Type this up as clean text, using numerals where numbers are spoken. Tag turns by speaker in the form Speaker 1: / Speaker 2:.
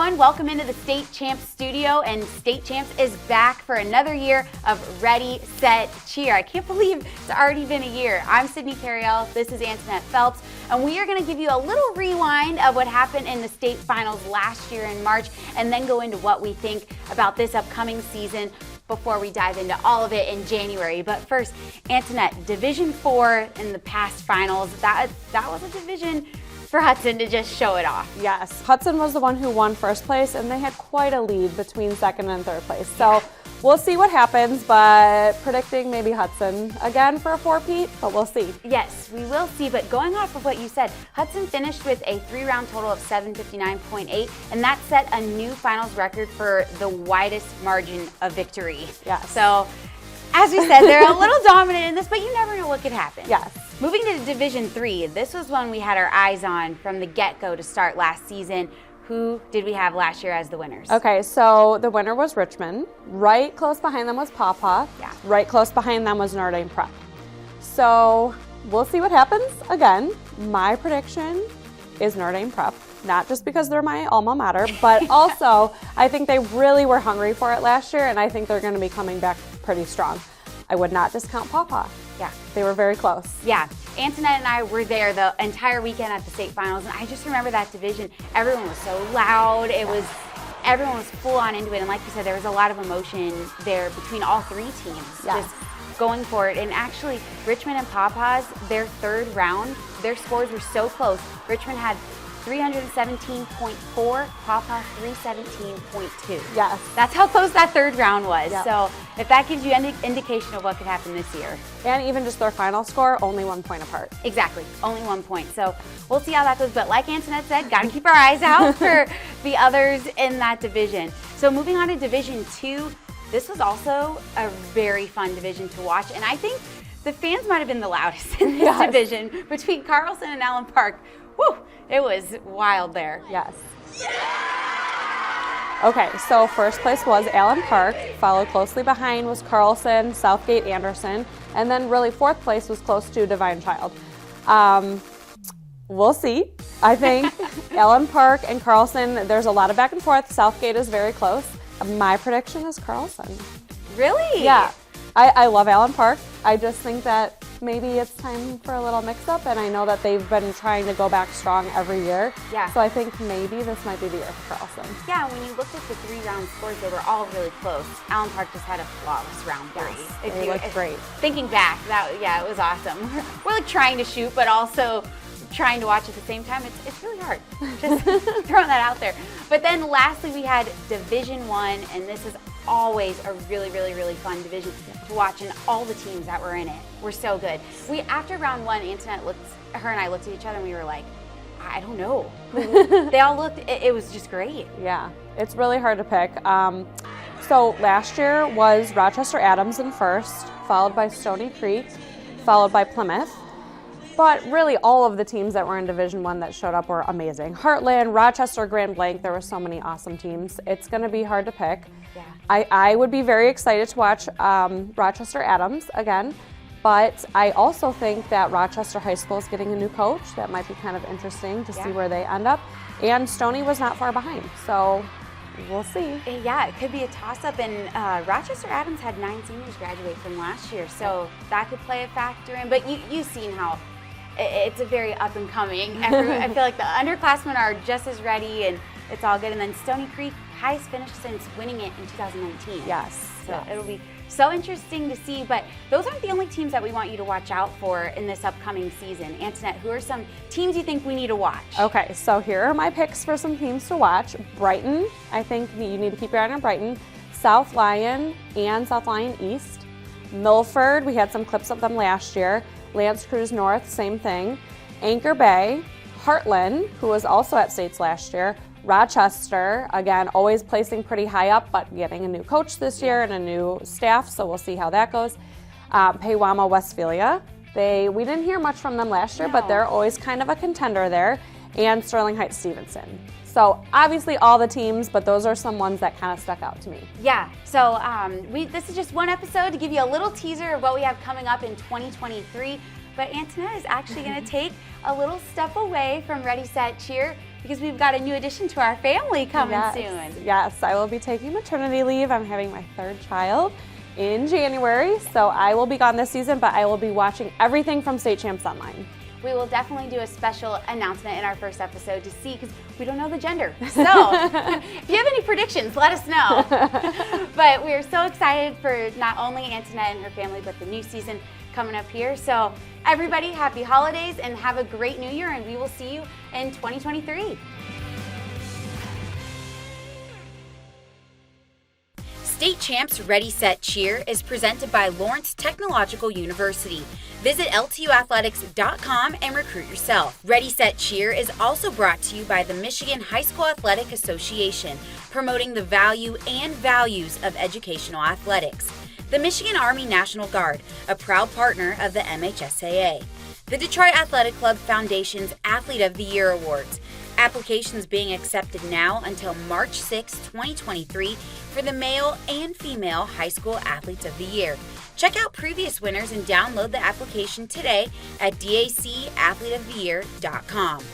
Speaker 1: everyone, welcome into the State Champs studio, and State Champs is back for another year of Ready, Set, Cheer. I can't believe it's already been a year. I'm Cariel, this is Antonette Phelps, and we are going to give you a little rewind of what happened in the state finals last year in March, and then go into what we think about this upcoming season before we dive into all of it in January. But first, Antonette, Division 4 in the past finals, that was a division for Hudson to just show it off.
Speaker 2: Yes, Hudson was the one who won first place, and they had quite a lead between second and third place. So we'll see what happens, but predicting maybe Hudson again for a four-peat, but we'll see.
Speaker 1: Yes, we will see, but going off of what you said, Hudson finished with a 3-round total of 759.8, and that set a new finals record for the widest margin of victory.
Speaker 2: Yes.
Speaker 1: So, as we said, they're a little dominant in this, but you never know what could happen.
Speaker 2: Yes.
Speaker 1: Moving to Division 3, this was one we had our eyes on from the get-go to start last season. Who did we have last year as the winners?
Speaker 2: Okay, so the winner was Richmond. Right close behind them was Pawpaw.
Speaker 1: Yeah.
Speaker 2: Right close behind them was Notre Dame Prep. So we'll see what happens. Again, my prediction is Notre Dame Prep. Not just because they're my alma mater, but also I think they really were hungry for it last year, and I think they're going to be coming back pretty strong. I would not discount Pawpaw.
Speaker 1: Yeah.
Speaker 2: They were very close.
Speaker 1: Yeah. Antonette and I were there the entire weekend at the state finals, and I just remember that division. Everyone was so loud. Everyone was full on into it, and like you said, there was a lot of emotion there between all three teams.
Speaker 2: Yes.
Speaker 1: Just going for it. And actually, Richmond and Pawpaws, their third round, their scores were so close. Richmond had 317.4, Pawpaw 317.2.
Speaker 2: Yes.
Speaker 1: That's how close that third round was.
Speaker 2: Yep.
Speaker 1: So if that gives you any indication of what could happen this year.
Speaker 2: And even just their final score, only 1 point apart.
Speaker 1: Exactly, only 1 point. So we'll see how that goes. But like Antonette said, got to keep our eyes out for the others in that division. So moving on to Division 2, this was also a very fun division to watch. And I think the fans might have been the loudest in this division between Carlson and Allen Park. Woo, it was wild there.
Speaker 2: Yes. Okay, so first place was Allen Park, followed closely behind was Carlson, Southgate, Anderson, and then really fourth place was close to Divine Child. We'll see. I think Allen Park and Carlson, there's a lot of back and forth. Southgate is very close. My prediction is Carlson.
Speaker 1: Really?
Speaker 2: Yeah. I love Allen Park. I just think that maybe it's time for a little mix-up, and I know that they've been trying to go back strong every year.
Speaker 1: Yeah.
Speaker 2: So I think maybe this might be the year for Carlson.
Speaker 1: Yeah, when you looked at the 3-round scores, they were all really close. Allen Park just had a flawless round 3.
Speaker 2: Yes, they looked great.
Speaker 1: Thinking back, it was awesome. We're like trying to shoot, but also trying to watch at the same time. It's really hard. Just throwing that out there. But then lastly, we had Division 1, and this is always a really, really, really fun division to watch, and all the teams that were in it were so good. After round 1, Antonette her and I looked at each other and we were like, I don't know. They all looked, it was just great.
Speaker 2: Yeah, it's really hard to pick. So last year was Rochester Adams in first, followed by Stony Creek, followed by Plymouth. But really, all of the teams that were in Division 1 that showed up were amazing. Heartland, Rochester, Grand Blanc, there were so many awesome teams. It's going to be hard to pick.
Speaker 1: Yeah.
Speaker 2: I would be very excited to watch Rochester Adams again, but I also think that Rochester High School is getting a new coach. That might be kind of interesting to see where they end up. And Stony was not far behind, so we'll see.
Speaker 1: Yeah, it could be a toss-up, and Rochester Adams had 9 seniors graduate from last year, so that could play a factor in. But you've seen how it's a very up-and-coming. I feel like the underclassmen are just as ready, and it's all good. And then Stony Creek, highest finish since winning it in 2019.
Speaker 2: Yes.
Speaker 1: So it'll be so interesting to see. But those aren't the only teams that we want you to watch out for in this upcoming season. Antonette, who are some teams you think we need to watch?
Speaker 2: Okay, so here are my picks for some teams to watch. Brighton, I think you need to keep your eye on Brighton. South Lyon and South Lyon East. Milford, we had some clips of them last year. L'Anse Creuse North, same thing. Anchor Bay, Heartland, who was also at states last year. Rochester, again, always placing pretty high up, but getting a new coach this year and a new staff, so we'll see how that goes. Peewama, Westphalia. We didn't hear much from them last year, but they're always kind of a contender there. And Sterling Heights Stevenson. So obviously all the teams, but those are some ones that kind of stuck out to me.
Speaker 1: Yeah, so this is just one episode to give you a little teaser of what we have coming up in 2023. But Antonette is actually going to take a little step away from Ready, Set, Cheer because we've got a new addition to our family coming
Speaker 2: Yes.
Speaker 1: soon.
Speaker 2: Yes, I will be taking maternity leave. I'm having my third child in January, so I will be gone this season, but I will be watching everything from State Champs Online.
Speaker 1: We will definitely do a special announcement in our first episode to see, because we don't know the gender. So if you have any predictions, let us know. But we're so excited for not only Antonette and her family, but the new season coming up here. So everybody, happy holidays and have a great new year, and we will see you in 2023. State Champs Ready, Set, Cheer is presented by Lawrence Technological University. Visit ltuathletics.com and recruit yourself. Ready, Set, Cheer is also brought to you by the Michigan High School Athletic Association, promoting the value and values of educational athletics. The Michigan Army National Guard, a proud partner of the MHSAA. The Detroit Athletic Club Foundation's Athlete of the Year Awards. Applications being accepted now until March 6, 2023 for the male and female high school athletes of the year. Check out previous winners and download the application today at dacathleteoftheyear.com.